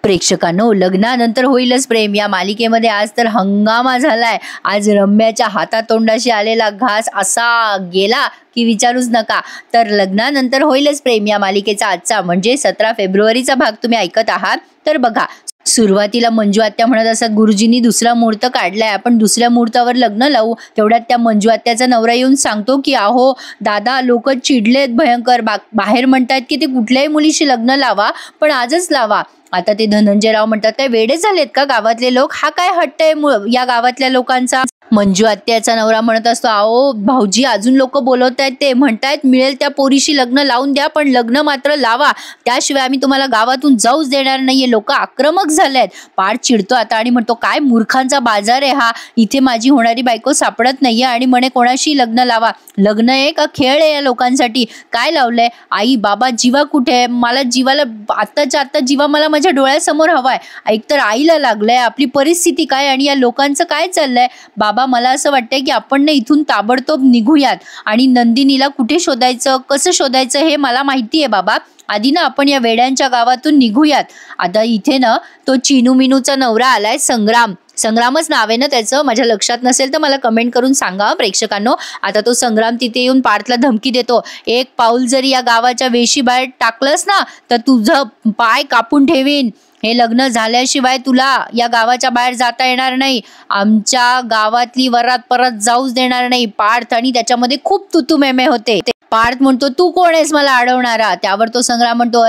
प्रेक्षकांनो, लग्नानंतर होईलच प्रेम या मालिकेमध्ये आज तर हंगामा झालाय। आज रम्याच्या हातातोंडाशी आलेला घास असा गेला की विचारूच नका। तर लग्नानंतर होईलच प्रेम या मालिकेचा आजचा म्हणजे 17 फेब्रुवारीचा भाग तुम्ही ऐकत आहात। तर बघा, सुरुवातीला मंजू आत्या म्हणत असत गुरुजींनी दुसरा मुहूर्त काढलाय, आपण दुसऱ्या मुहूर्तावर लग्न लावू। तेवढ्यात त्या मंजू आत्याचा नवरा येऊन सांगतो की अहो दादा, लोक चिडलेत भयंकर, बाहेर म्हणतात की ते कुठल्याही मुलीशी लग्न लावा पण आजच लावा। आता ते धनंजयराव म्हणतात काय वेडे झालेत का गावातले लोक, हा काय हट्ट आहे या गावातल्या लोकांचा। मंजू आत्याचा नवरा म्हणत असतो अहो भाऊजी, अजून लोक बोलवत आहेत, ते म्हणतायत मिळेल त्या पोरीशी लग्न लावून द्या पण लग्न मात्र लावा, त्याशिवाय आम्ही तुम्हाला गावातून जाऊच देणार नाहीये। लोक आक्रमक झालेत। पार चिडतो आता आणि म्हणतो काय मूर्खांचा बाजार आहे हा, इथे माझी होणारी बायको सापडत नाहीये आणि म्हणे कोणाशी लग्न लावा। लग्न आहे का खेळ आहे या लोकांसाठी? काय लावलंय? आई बाबा जीवा कुठे? मला जीवाला आत्ताच्या आत्ता जीवा मला माझ्या डोळ्यासमोर हवाय। एकतर आईला लागलंय, आपली परिस्थिती काय आणि या लोकांचं काय चाललंय। बाबा मला असं वाटतंय की आपण ना इथून ताबडतोब निघूयात आणि नंदिनीला कुठे शोधायचं, कसं शोधायचं हे मला माहितीये बाबा। आधी ना आपण या वेड्यांच्या गावातून निघूयात। आता इथे ना तो चिनू मिनूचा नवरा आलाय, संग्राम, संग्रामच नाव आहे ना त्याचं, माझ्या लक्षात नसेल तर मला कमेंट करून सांगा प्रेक्षकांनो। आता तो संग्राम तिथे येऊन पार्थला धमकी देतो, एक पाऊल जरी या गावाच्या वेशी बाहेर टाकलंस ना तर तुझं पाय कापून ठेवीन। हे लग्न झाल्याशिवाय तुला या गावाच्या बाहेर जाता येणार नाही, आमच्या गावातली वरात परत जाऊच देणार नाही। पार्थ आणि त्याच्यामध्ये खूप तुतुमेमे होते। पार्थ म्हणतो तू कोण आहेस मला अडवणारा? त्यावर तो संग्राम म्हणतो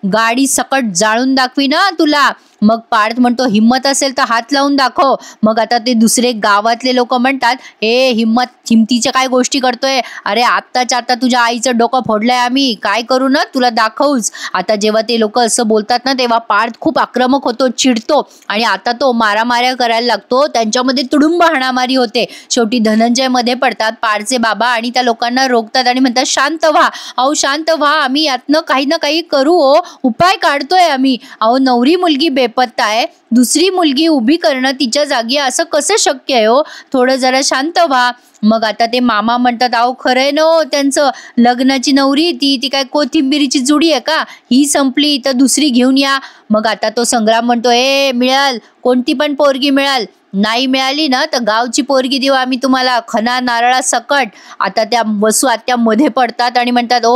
गाडी सकट जाळून दाखवी ना तुला। मग पार्थ म्हणतो हिम्मत असेल तर हात लावून दाखव। मग आता ते दुसरे गावातले लोक म्हणतात हिमतीच्या काय गोष्टी करतोय? अरे आत्ताच्या आता तुझ्या आईचं डोकं फोडलंय आम्ही, काय करू ना तुला दाखवूच। आता जेव्हा ते लोक असं बोलतात ना तेव्हा पार्थ खूप आक्रमक होतो, चिडतो आणि आता तो मारामाऱ्या करायला लागतो। त्यांच्यामध्ये तुडुंब हाणामारी होते। शेवटी धनंजय मध्ये पडतात, पार्थचे बाबा, आणि त्या लोकांना रोखतात आणि म्हणतात शांत व्हा, अहो शांत व्हा, आम्ही यातनं काही ना काही करू, उपाय काढतोय आम्ही। अहो नवरी मुलगी बेपत्ता आहे, दुसरी मुलगी उभी करणं तिच्या जागी असं कसं शक्य आहे? थोडं जरा शांत व्हा। मग आता ते मामा म्हणतात अहो खरंय ना त्यांचं, लग्नाची नवरी ती काय कोथिंबिरीची जुडी आहे का? ही संपली तर दुसरी घेऊन या। मग आता तो संग्राम म्हणतो मिळाल, कोणती पण पोरगी मिळाल, नाही मिळाली ना तर गावची पोरगी देऊ आम्ही तुम्हाला, खना नारळा सकट। आता त्या वसू आत्या मध्ये पडतात आणि म्हणतात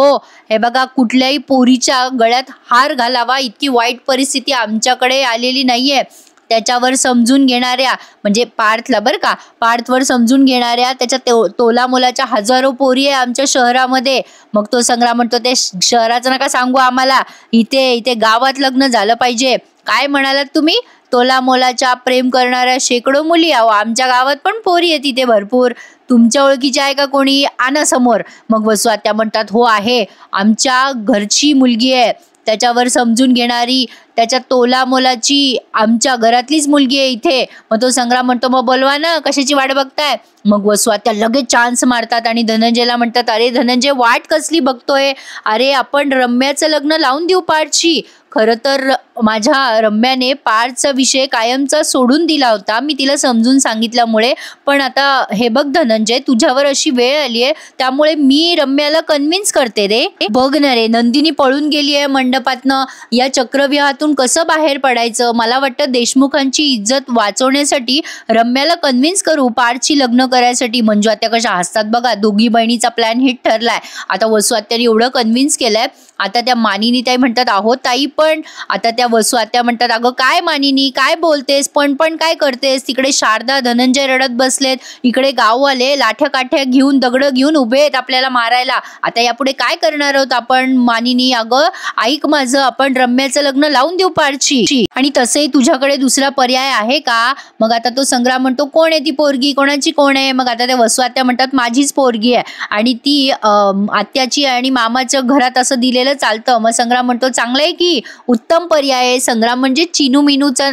हे बघा, कुठल्याही पोरीच्या गळ्यात हार घालावा इतकी वाईट परिस्थिती आमच्याकडे आलेली नाहीये। त्याच्यावर समजून घेणाऱ्या म्हणजे पार्थला बरं का, पार्थवर समजून घेणाऱ्या त्याच्या तोला मोलाच्या हजारो पोरी आहे आमच्या शहरामध्ये। मग तो संग्राम म्हणतो ते शहराचं नका सांगू आम्हाला, इथे गावात लग्न झालं पाहिजे। काय म्हणालात तुम्ही? तोला मोलाच्या प्रेम करणाऱ्या शेकडो मुली, आमच्या गावात पण पोरी आहे तिथे भरपूर, तुमच्या ओळखीची आहे का कोणी? आणा समोर। मग वसू आत्या म्हणतात हो आहे, आमच्या घरची मुलगी आहे, त्याच्यावर समजून घेणारी, त्याच्या तोला मोलाची आमच्या घरातलीच मुलगी आहे इथे। मग तो संग्राम म्हणतो मग बोलवा ना, कशाची वाट बघताय? मग वसू आत्या लगेच चान्स मारतात आणि धनंजयला म्हणतात अरे धनंजय वाट कसली बघतोय? अरे आपण रम्याचं लग्न लावून देऊ पार्थशी। खरं तर माझ्या रम्याने पार्थचा विषय कायमचा सोडून दिला होता, मी तिला समजून सांगितल्यामुळे, पण आता हे बघ धनंजय, तुझ्यावर अशी वेळ आली आहे त्यामुळे मी रम्याला कन्व्हिन्स करते रे। बघ ना रे, नंदिनी पळून गेली आहे मंडपातनं, या चक्रव्यूहातून कसं बाहेर पडायचं? मला वाटतं देशमुखांची इज्जत वाचवण्यासाठी रम्याला कन्व्हिन्स करू पार्थशी लग्न करायसाठी। मंजू आत्या कशा हसतात बघा, दोघी बहिणीचा प्लॅन हिट ठरलाय। आता वसू आत्याने एवढं कन्व्हिन्स केलंय, आता त्या मानिनी ताई म्हणतात अहो ताई पण, आता त्या वसू आत्या म्हणतात अगं काय मानिनी काय बोलतेस, पण काय करतेस? तिकडे शारदा धनंजय रडत बसलेत, इकडे गाववाले लाठ्या काठ्या घेऊन दगड घेऊन उभे आहेत आपल्याला मारायला। आता यापुढे काय करणार आहोत आपण? मानिनी अगं ऐक माझं, आपण रम्याचं लग्न लावून देऊ पार्थशी, आणि तसंही तुझ्याकडे दुसरा पर्याय आहे का? मग आता तो संग्राम म्हणतो कोण आहे ती पोरगी, कोणाची कोण आहे? मग आता त्या वसू आत्या म्हणतात माझीच पोरगी आहे आणि ती आत्याची आणि मामाच्या घरात असं दिलेलं चालतं। मग संग्राम म्हणतो चांगलं आहे की, उत्तम पर्याय आहे। संग्राम म्हणजे चिनू मिनूचा,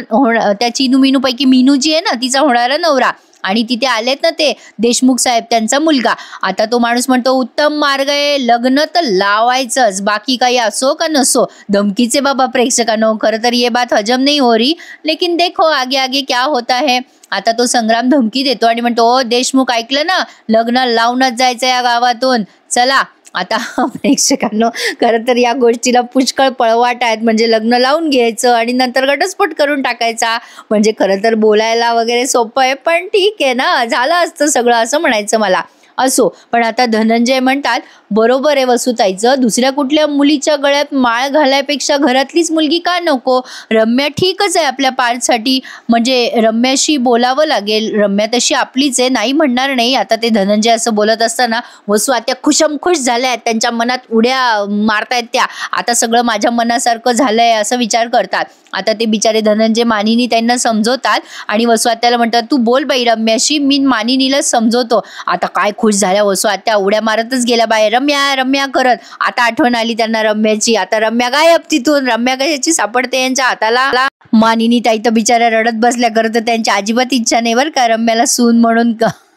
त्या चिनू मिनू पैकी मिनू जी आहे ना तिचा होणारा नवरा, आणि तिथे आलेत ना ते देशमुख साहेब त्यांचा मुलगा। आता तो माणूस म्हणतो उत्तम मार्ग आहे, लग्न तर लावायचंच, बाकी काही असो का नसो। धमकीचे बाबा प्रेक्षकांनो, खरं तर ये बात हजम नहीं हो रही, लेकिन देखो आगे आगे क्या होता है। आता तो संग्राम धमकी देतो आणि म्हणतो देशमुख ऐकलं ना, लग्न लावूनच जायचं या गावातून, चला आता प्रेक्षकांनो, खरं तर या गोष्टीला पुष्कळ पळवाट आहेत. म्हणजे लग्न लावून घ्यायचं आणि नंतर घटस्फोट करून टाकायचा. म्हणजे खरं तर बोलायला वगैरे सोपं आहे, पण ठीक आहे ना, झालं असतं सगळं असं म्हणायचं मला. असो, पण आता धनंजय म्हणतात, बरोबर आहे वसुताईचं, दुसऱ्या कुठल्या मुलीच्या गळ्यात माळ घालायपेक्षा घरातलीच मुलगी का नको? रम्या ठीकच आहे आपल्या पार्थसाठी. म्हणजे रम्याशी बोलावं लागेल. रम्या तशी आपलीच आहे, नाही म्हणणार नाही. आता ते धनंजय असं बोलत असताना वसू आत्या खुशमखुश झाल्या आहेत. त्यांच्या मनात उड्या मारतायत त्या. आता सगळं माझ्या मनासारखं झालंय असं विचार करतात. आता ते बिचारे धनंजय मानिनी त्यांना समजवतात आणि वसू आत्याला म्हणतात, तू बोल बाई रम्याशी, मी मानिनीला समजवतो. आता काय खुश झाल्या वसू आत्या, उड्या मारतच गेल्या बाहेर, रम्या रम्या करत. आता आठवण आली त्यांना रम्याची. आता रम्या गायब तिथून. रम्या कशाची सापडते यांच्या हाताला. मानिनी ताई तर बिचाऱ्या रडत बसल्या. खरं तर त्यांची अजिबात इच्छा नाही बरं का रम्याला सून म्हणून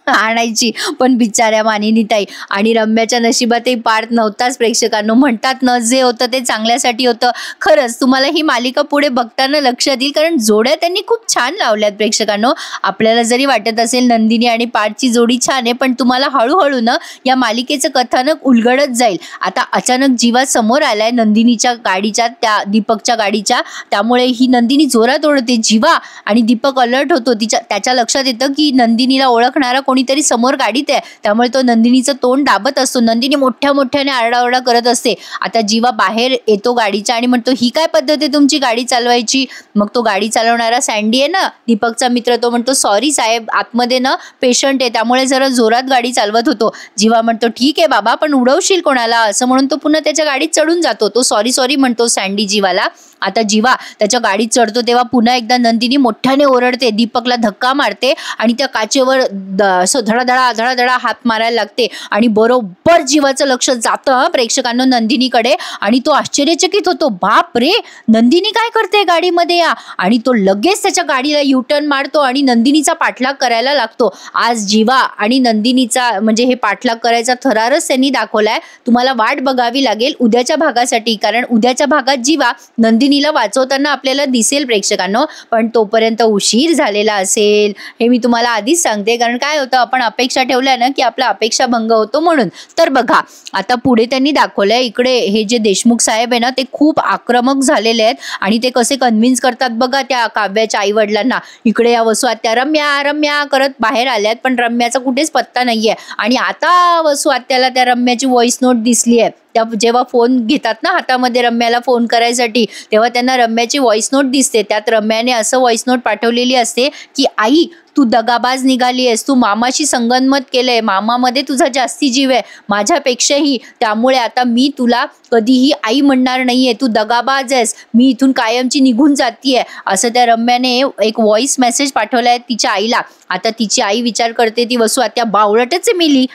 आणायची, पण बिचाऱ्या मानिनी ताई. आणि रम्याच्या नशिबातही पार्थ नव्हताच. प्रेक्षकांनो, म्हणतात ना, जे होतं ते चांगल्यासाठी होतं. खरंच तुम्हाला ही मालिका पुढे बघताना लक्षात येईल, कारण जोड्या त्यांनी खूप छान लावल्यात. प्रेक्षकांनो, आपल्याला जरी वाटत असेल नंदिनी आणि पार्थची जोडी छान आहे, पण तुम्हाला हळूहळू ना या मालिकेचं कथानक उलगडत जाईल. आता अचानक जीवा समोर आलाय नंदिनीच्या गाडीच्या, त्या दीपकच्या गाडीच्या. त्यामुळे ही नंदिनी जोरात ओढते. जीवा आणि दीपक अलर्ट होतो. त्याच्या लक्षात येतं की नंदिनीला ओळखणारा कोणीतरी समोर गाडीत आहे. त्यामुळे तो नंदिनीचं तोंड दाबत असतो. नंदिनी मोठ्या मोठ्याने आरडाओरडा करत असते. आता जीवा बाहेर येतो गाडीच्या आणि म्हणतो, ही काय पद्धत आहे तुमची गाडी चालवायची? मग तो गाडी चालवणारा सँडी आहे ना, दीपकचा मित्र, तो म्हणतो, सॉरी साहेब, आतमध्ये ना पेशंट आहे, त्यामुळे जरा जोरात गाडी चालवत होतो. जीवा म्हणतो, ठीक आहे बाबा, पण उडवशील कोणाला? असं म्हणून तो पुन्हा त्याच्या गाडीत चढून जातो. तो सॉरी सॉरी म्हणतो सँडी जीवाला. आता जीवा त्याच्या गाडीत चढतो तेव्हा पुन्हा एकदा नंदिनी मोठ्याने ओरडते, दीपकला धक्का मारते आणि त्या काचेवर असं धडाधडा धडाधडा हात मारायला लागते. आणि बरोबर जीवाचं लक्ष जातं प्रेक्षकांना नंदिनीकडे आणि तो आश्चर्यचकित होतो. बाप रे, नंदिनी काय करते गाडीमध्ये या? आणि तो लगेच त्याच्या गाडीला युटर्न मारतो आणि नंदिनीचा पाठलाग करायला लागतो. आज जीवा आणि नंदिनीचा म्हणजे हे पाठलाग करायचा थरारच त्यांनी दाखवलाय. तुम्हाला वाट बघावी लागेल उद्याच्या भागासाठी, कारण उद्याच्या भागात जीवा नंदिनीला वाचवताना आपल्याला दिसेल प्रेक्षकांनो. पण तोपर्यंत उशीर झालेला असेल, हे मी तुम्हाला आधीच सांगते. कारण काय होतं, आपण अपेक्षा ठेवल्या ना की आपला अपेक्षा भंग होतो म्हणून. तर बघा, आता पुढे त्यांनी दाखवलंय, इकडे हे जे देशमुख साहेब आहे ना, ते खूप आक्रमक झालेले आहेत आणि ते कसे कन्व्हिन्स करतात बघा त्या काव्याच्या आई वडिलांना. इकडे या वसू आत्या रम्या रम्या करत बाहेर आल्यात, पण रम्याचा कुठेच पत्ता नाहीये. आणि आता वसू आत्याला त्या रम्याची व्हॉइस नोट दिसली आहे. त्या जेव्हा फोन घेतात ना हातामध्ये रम्याला फोन करायसाठी, तेव्हा त्यांना रम्याची व्हॉइस नोट दिसते. त्यात रम्याने असं व्हॉइस नोट पाठवलेली असते की, आई तू दगाबाज निघाली आहेस, तू मामाशी संगनमत केलंय, मामामध्ये तुझा जास्ती जीव आहे माझ्यापेक्षाही, त्यामुळे आता मी तुला कधीही आई म्हणणार नाहीये, तू दगाबाज आहेस, मी इथून कायमची निघून जातीये, असं त्या रम्याने एक व्हॉइस मेसेज पाठवलाय तिच्या आईला. आता तिची आई विचार करते, ती वसू आत्या बावळटच मिली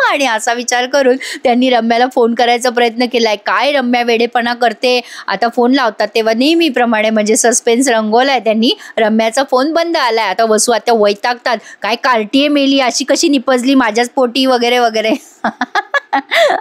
आणि असा विचार करून त्यांनी रम्याला फोन करायचा प्रयत्न केलाय. काय रम्या वेडेपणा करते. आता फोन लावतात तेव्हा नेहमीप्रमाणे म्हणजे सस्पेन्स रंगवलाय त्यांनी. रम्याचा फोन बंद आलाय. आता वसू आत्या वैतागतात, काय कार्टीये मेली, अशी कशी निपजली माझ्याच पोटी वगैरे वगैरे.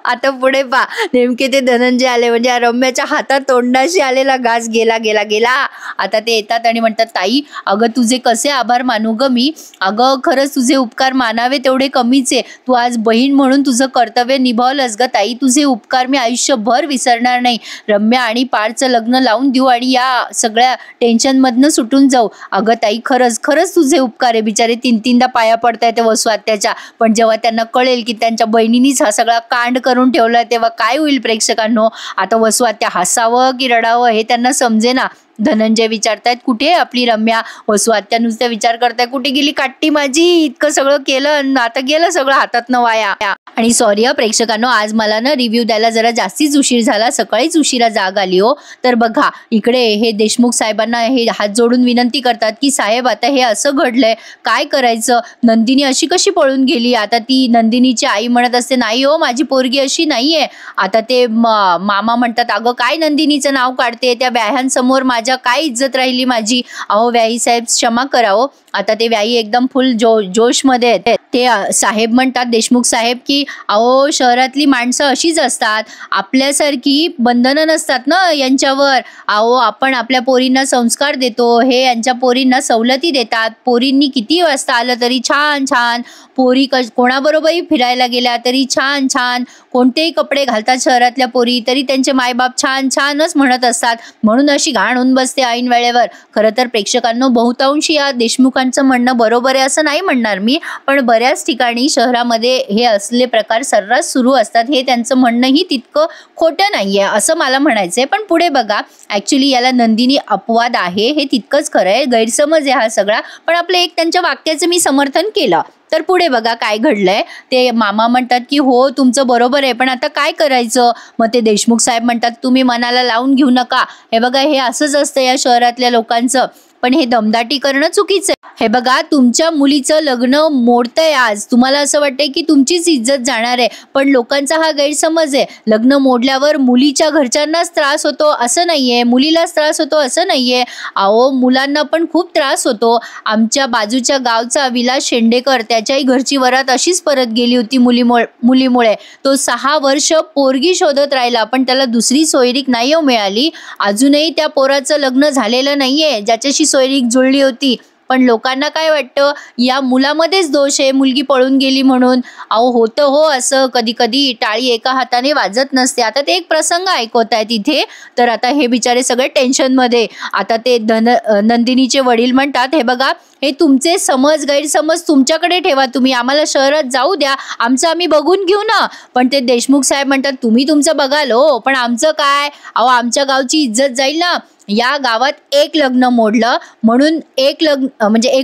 आता पुढे पा, नेमके ते धनंजय आले, म्हणजे रम्याच्या हातात तोंडाशी आलेला घास गेला गेला गेला. आता ते येतात आणि म्हणतात, ताई अगं तुझे कसे आभार मानू ग मी. अगं खरंच तुझे उपकार मानावे तेवढे कमीच आहे. तू आज बहीण म्हणून तुझं कर्तव्य निभावलंस ग ताई. तुझे उपकार मी आयुष्यभर विसरणार नाही. रम्या आणि पार्थचं लग्न लावून देऊ आणि या सगळ्या टेन्शनमधनं सुटून जाऊ. अगं ताई खरंच खरंच तुझे उपकार आहे. बिचारे 3-3दा पाया पडतायत वसू आत्याच्या. पण जेव्हा त्यांना कळेल की त्यांच्या बहिणीनीच हा सगळा कांड करून ठेवला, तेव्हा काय होईल प्रेक्षकांनो. आता वसू आत्या हसावं की रडावं हे त्यांना समजेना. धनंजय विचारतायत, कुठे आहे आपली रम्या? वसू आत्या नुसतं विचार करताय, कुठे गेली काट्टी माझी, इतकं सगळं केलं आता गेलं सगळं हातातनं वाया. आणि सॉरी प्रेक्षकांनो, आज मला ना रिव्ह्यू द्यायला जरा जास्तीच उशीर झाला, सकाळीच उशिरा जाग आली हो. तर बघा, इकडे हे देशमुख साहेबांना हे हात जोडून विनंती करतात की साहेब आता हे असं घडलंय, काय करायचं, नंदिनी अशी कशी पळून गेली. आता ती नंदिनीची आई म्हणत असते, नाही हो माझी पोरगी अशी नाहीये. आता ते मामा म्हणतात, अगं काय नंदिनीचं नाव काढते, त्या व्याह्यांसमोर माझ्या काय इज्जत राहिली माझी. अहो व्याही साहेब क्षमा करावं. आता ते व्याही एकदम फुल जोशमध्ये आहेत. ते साहेब म्हणतात, देशमुख साहेब, की अहो शहरातली माणसं अशीच असतात, आपल्यासारखी बंधनं नसतात ना यांच्यावर. अहो आपण आपल्या पोरींना संस्कार देतो, हे यांच्या पोरींना सवलती देतात. पोरींनी किती वाजता आलं तरी छान छान, पोरी कोणाबरोबरही फिरायला गेल्या तरी छान छान, कोणतेही कपडे घालतात शहरातल्या पोरी तरी त्यांचे मायबाप छान छानच म्हणत असतात, म्हणून अशी घाण होऊन बसते ऐन वेळेवर. खरं तर प्रेक्षकांनो, बहुतांशी या देशमुखांचं म्हणणं बरोबर आहे असं नाही म्हणणार मी, पण बऱ्याच ठिकाणी शहरामध्ये हे असले प्रकार सर्रास सुरू असतात. हे त्यांचं म्हणणंही तितकं खोटं नाहीये असं मला म्हणायचंय. पण पुढे बघा, ऍक्च्युली याला नंदिनी अपवाद आहे हे तितकंच खरं आहे, गैरसमज आहे हा सगळा. पण आपलं एक त्यांच्या वाक्याचं मी समर्थन केलं. तर पुढे बघा काय घडलंय. ते मामा म्हणतात की हो तुमचं बरोबर आहे, पण आता काय करायचं. मग ते देशमुख साहेब म्हणतात तुम्ही मनाला लावून घेऊ नका. हे बघा, हे असंच असतं या शहरातल्या लोकांचं, पण हे दमदाटी करणं चुकीचं आहे. हे बघा, तुमच्या मुलीचं लग्न मोडतंय आज, तुम्हाला असं वाटतंय की तुमचीच इज्जत जाणार आहे, पण लोकांचा हा गैरसमज आहे. लग्न मोडल्यावर मुलीच्या घरच्यांनाच त्रास होतो असं नाहीये, मुलीलाच त्रास होतो असं नाहीये. अहो, मुलांना पण खूप त्रास होतो. आमच्या बाजूच्या गावचा विलास शेंडेकर, त्याच्याही घरची वरात अशीच परत गेली होती मुलीमुळे. तो 6 वर्ष पोरगी शोधत राहिला, पण त्याला दुसरी सोयरीक नाही मिळाली. अजूनही त्या पोराचं लग्न झालेलं नाहीये ज्याच्याशी सोयरीक जुळली होती. पण लोकांना काय वाटतं, या मुलामध्येच दोष आहे, मुलगी पळून गेली म्हणून. अहो, होतं हो असं कधी कधी, टाळी एका हाताने वाजत नसते. आता ते एक प्रसंग ऐकवत आहेत इथे, तर आता हे बिचारे सगळे टेन्शनमध्ये. आता ते नंदिनीचे वडील म्हणतात, हे बघा, हे तुमचे गैरसमज तुमच्याकडे ठेवा, तुम्ही आम्हाला शहरात जाऊ द्या, आमचं आम्ही बघून घेऊ ना. पण ते देशमुख साहेब म्हणतात तुम्ही तुमचं बघाल हो, पण आमचं काय. अहो, आमच्या गावची इज्जत जाईल ना. या गावात एक लग्न मोडलं म्हणून एक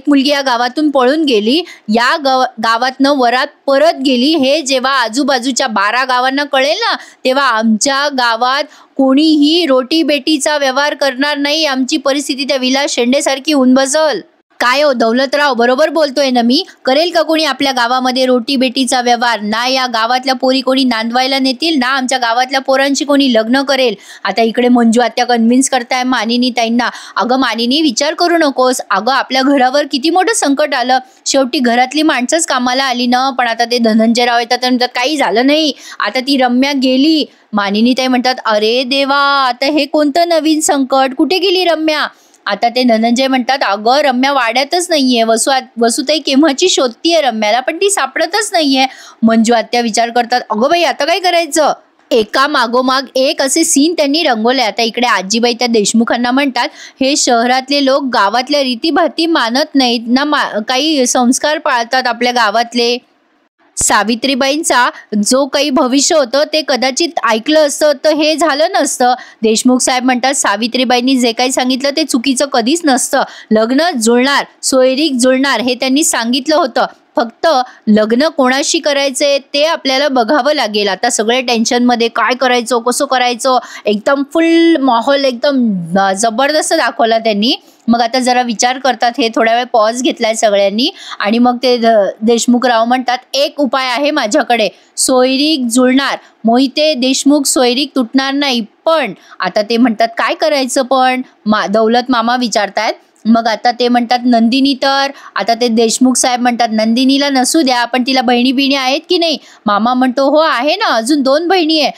मुलगी या गावातून पळून गेली, या गावातनं वरात परत गेली, हे जेव्हा आजूबाजूच्या 12 गावांना कळेल ना, तेव्हा आमच्या गावात कोणीही रोटी बेटीचा व्यवहार करणार नाही. आमची परिस्थिती त्या विलास शेंडेसारखी होऊन बसल. काय हो दौलतराव, बरोबर बोलतोय ना मी. करेल का कोणी आपल्या गावामध्ये रोटी बेटीचा व्यवहार? ना या गावातल्या पोरी कोणी नांदवायला नेतील, ना आमच्या गावातल्या पोरांशी कोणी लग्न करेल. आता इकडे मंजू आत्या कन्व्हिन्स करताय मानिनी ताईंना. अगं मानिनी, विचार करू नकोस. अगं, आपल्या घरावर किती मोठं संकट आलं, शेवटी घरातली माणसंच कामाला आली ना. पण आता ते धनंजयराव येतात आणि म्हणतात काही झालं नाही, आता ती रम्या गेली. मानिनी ताई म्हणतात अरे देवा, आता हे कोणतं नवीन संकट, कुठे गेली रम्या. आता ते धनंजय म्हणतात अगं, रम्या वाड्यातच नाहीये, वसुताई केव्हाची शोधतीये रम्याला, पण ती सापडतच नाहीये. मंजू आत्या विचार करतात, अगं बाई, आता काय करायचं. एका मागोमाग एक असे सीन त्यांनी रंगवले. आता इकडे आजीबाई त्या देशमुखांना म्हणतात, हे शहरातले लोक गावातल्या रीतीभाती मानत नाहीत ना, काही संस्कार पाळतात आपल्या गावातले. सावित्रीबाईंचा जो काही भविष्य होतं ते कदाचित ऐकलं असतं तर हे झालं नसतं. देशमुख साहेब म्हणतात सावित्रीबाईंनी जे काही सांगितलं ते चुकीचं कधीच नसतं. लग्न जुळणार, सोयरीक जुळणार हे त्यांनी सांगितलं होतं. फक्त लग्न कोणाशी करायचंय ते आपल्याला बघावं लागेल. आता सगळे टेन्शनमध्ये, काय करायचं, कसं करायचं, एकदम फुल माहोल एकदम जबरदस्त दाखवला त्यांनी. मग आता जरा विचार करतात, हे थोड्या वेळ पॉज घेतलाय सगळ्यांनी, आणि मग ते देशमुखराव म्हणतात एक उपाय आहे माझ्याकडे, सोयरीक जुळणार, मोहिते देशमुख सोयरीक तुटणार नाही. पण आता ते म्हणतात काय करायचं, पण दौलत मामा विचारतायत. मग आता ते म्हणतात नंदिनी, तर आता ते देशमुख साहेब म्हणतात नंदिनीला नसू द्या, पण तिला बहिणी आहेत की नाही. मामा म्हणतो हो आहे ना, अजून 2 बहिणी आहे,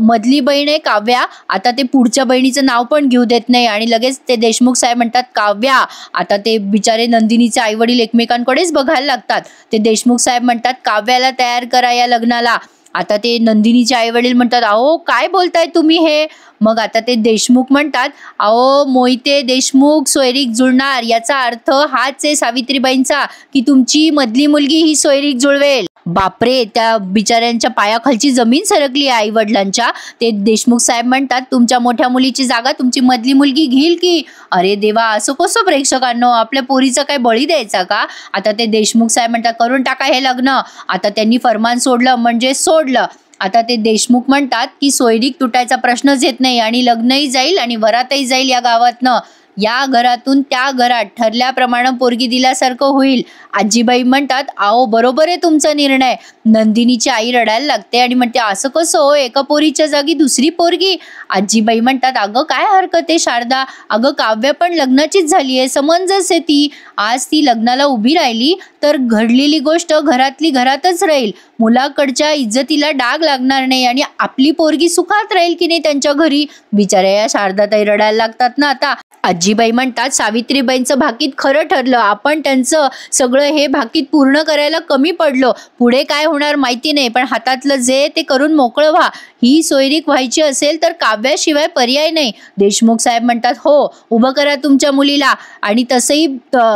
मधली बहीण आहे काव्या. आता ते पुढच्या बहिणीचं नाव पण घेऊ देत नाही, आणि लगेच ते देशमुख साहेब म्हणतात काव्या. आता ते बिचारे नंदिनीचे आई वडील एकमेकांकडेच बघायला लागतात. ते देशमुख साहेब म्हणतात काव्याला तयार करा या लग्नाला. आता ते नंदिनीचे आई वडील म्हणतात अहो काय बोलताय तुम्ही हे. मग आता ते देशमुख म्हणतात अहो मोहिते देशमुख सोयरीक जुळणार, याचा अर्थ हाच आहे सावित्रीबाईंचा की तुमची मधली मुलगी ही सोयरीक जुळवेल. बापरे, त्या बिचाऱ्यांच्या पायाखालची जमीन सरकली आहे आई वडिलांच्या. ते देशमुख साहेब म्हणतात तुमच्या मोठ्या मुलीची जागा तुमची मधली मुलगी घेईल की. अरे देवा, असं कसं प्रेक्षकांनो, आपल्या पोरीचा काय बळी द्यायचा का. आता ते देशमुख साहेब म्हणतात करून टाका हे लग्न. आता त्यांनी फरमान सोडलं म्हणजे सोडलं. आता ते देशमुख म्हणतात की सोयरीक तुटायचा प्रश्नच येत नाही, आणि लग्नही जाईल आणि वरातही जाईल या गावातनं. या घरातून त्या घरात ठरल्याप्रमाणे पोरगी दिल्यासारखं होईल. आजीबाई म्हणतात अहो बरोबर आहे तुमचा निर्णय. नंदिनीची आई रडायला लागते आणि म्हणते असं कसं हो, एका पोरीच्या जागी दुसरी पोरगी. आजीबाई म्हणतात अगं काय हरकत आहे शारदा, अगं काव्य पण लग्नाचीच झाली आहे, समंजस आहे ती. आज ती लग्नाला उभी राहिली तर घडलेली गोष्ट घरातली घरातच राहील, मुलाकडच्या इज्जतीला डाग लागणार नाही, आणि आपली पोरगी सुखात राहील की नाही त्यांच्या घरी. बिचाऱ्या या शारदाताई रडायला लागतात ना. आता आजीबाई म्हणतात सावित्रीबाईंचं भाकीत खरं ठरलं, आपण त्यांचं सगळं हे भाकीत पूर्ण करायला कमी पडलो. पुढे काय होणार माहिती नाही, पण हातातलं जे ते करून मोकळं व्हा. ही सोयरीक व्हायची असेल तर काव्याशिवाय पर्याय नाही. देशमुख साहेब म्हणतात हो, उभं करा तुमच्या मुलीला. आणि तसंही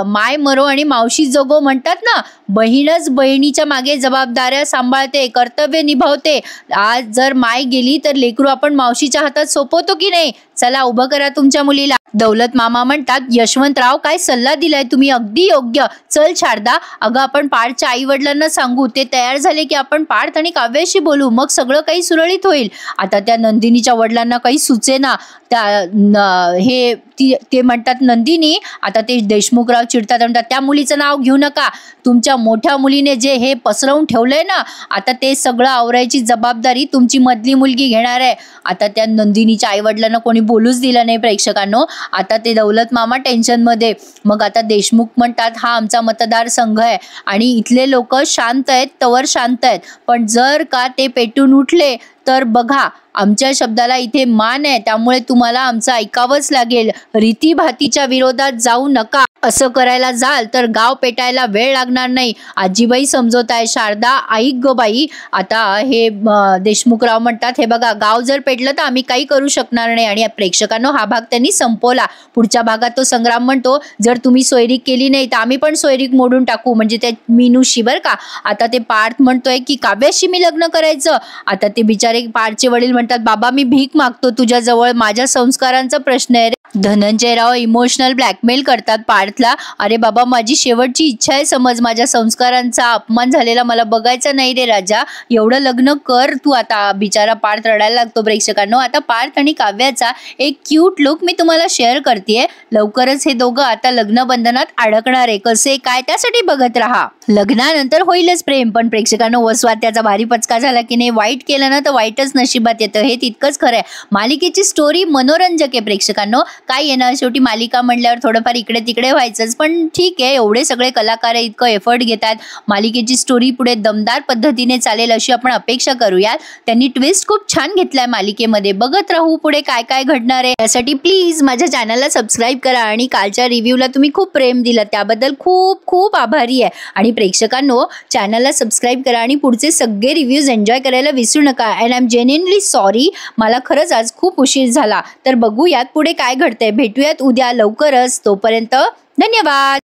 माय मरो आणि मावशी जगो म्हणतात ना, बहीणच बहिणीच्या मागे जबाबदाऱ्या सांभाळते, कर्तव्य निभावते. आज जर माय गेली तर लेकरू आपण मावशीच्या हातात सोपवतो की नाही. चला उभं करा तुमच्या मुलीला. दौलत मामा म्हणतात यशवंतराव, काय सल्ला दिलाय तुम्ही, अगदी योग्य. चल शारदा, अगं आपण पार्थच्या आई वडिलांना सांगू, ते तयार झाले की आपण पार्थ आणि काव्याशी बोलू, मग सगळं काही सुरळीत होईल. आता त्या नंदिनीच्या वडिलांना काही सुचेना. ते म्हणतात नंदिनी, आता ते देशमुखराव चिडतात, म्हणतात त्या मुलीचं नाव घेऊ नका. तुमच्या मोठ्या मुलीने जे हे पसरवून ठेवलंय ना, आता ते सगळं आवरायची जबाबदारी तुमची मधली मुलगी घेणार आहे. आता त्या नंदिनीच्या आई वडिलांना कोणी बोलूच दिलं नाही प्रेक्षकांनो. आता ते दौलत मामा टेन्शनमध्ये. मग आता देशमुख म्हणतात हा आमचा मतदारसंघ आहे आणि इथले लोक शांत आहेत, तवर शांत आहेत, पण जर का ते पेटून उठले तर बघा, आमच्या शब्दाला इथे मान आहे, त्यामुळे तुम्हाला आमचं ऐकावंच लागेल. रीतीभातीच्या विरोधात जाऊ नका. असं करायला जाल तर गाव पेटायला वेळ लागणार नाही. आजीबाई समजवत आहे. शारदा ऐक गो बाई. आता हे देशमुखराव म्हणतात हे बघा, गाव जर पेटलं तर आम्ही काही करू शकणार नाही. आणि प्रेक्षकांनो हा भाग त्यांनी संपवला. पुढच्या भागात तो संग्राम म्हणतो जर तुम्ही सोयरीक केली नाही तर आम्ही पण सोयरीक मोडून टाकू, म्हणजे ते मीनूशी बरं का. आता ते पार्थ म्हणतोय की काव्याशी मी लग्न करायचं. आता ते बिचारे पार्थचे वडील म्हणतात बाबा मी भीक मागतो तुझ्या जवळ, माझ्या संस्कारांचा प्रश्न आहे. धनंजयराव इमोशनल ब्लॅकमेल करतात पार्थला. अरे बाबा माझी शेवटची इच्छा आहे, समज माझ्या संस्कारांचा अपमान झालेला मला बघायचा नाही रे राजा, एवढं लग्न कर तू. आता बिचारा पार्थ रडायला लागतो प्रेक्षकांनो. आता पार्थ आणि काव्याचा एक क्यूट लुक मी तुम्हाला शेअर करतेय. लवकरच हे दोघं आता लग्न बंधनात अडकणार आहे, कसे काय त्यासाठी बघत राहा. लग्नानंतर होईलच प्रेम, पण प्रेक्षकांनो वसवात त्याचा भारी पचका झाला की नाही. वाईट केलं ना तर वाईटच नशिबात येतं, हे तितकंच खरं आहे. मालिकेची स्टोरी मनोरंजक आहे प्रेक्षकांनो. काय येणार, शेवटी मालिका म्हणल्यावर थोडंफार इकडे तिकडे व्हायचंच, पण ठीक आहे. एवढे सगळे कलाकार इतकं एफर्ट घेतात, मालिकेची स्टोरी पुढे दमदार पद्धतीने चालेल अशी आपण अपेक्षा करूयात. त्यांनी ट्विस्ट खूप छान घेतलाय मालिकेमध्ये. बघत राहू पुढे काय काय घडणार आहे. यासाठी प्लीज माझ्या चॅनलला सबस्क्राईब करा. आणि कालच्या रिव्ह्यूला तुम्ही खूप प्रेम दिलं, त्याबद्दल खूप खूप आभारी आहे. आणि प्रेक्षकांनो चॅनलला सबस्क्राईब करा आणि पुढचे सगळे रिव्ह्यूज एन्जॉय करायला विसरू नका. And I am genuinely sorry, मला खरंच आज खूप उशीर झाला. तर बघूयात पुढे काय घडतंय. भेटूयात उद्या लवकरच. तोपर्यंत धन्यवाद.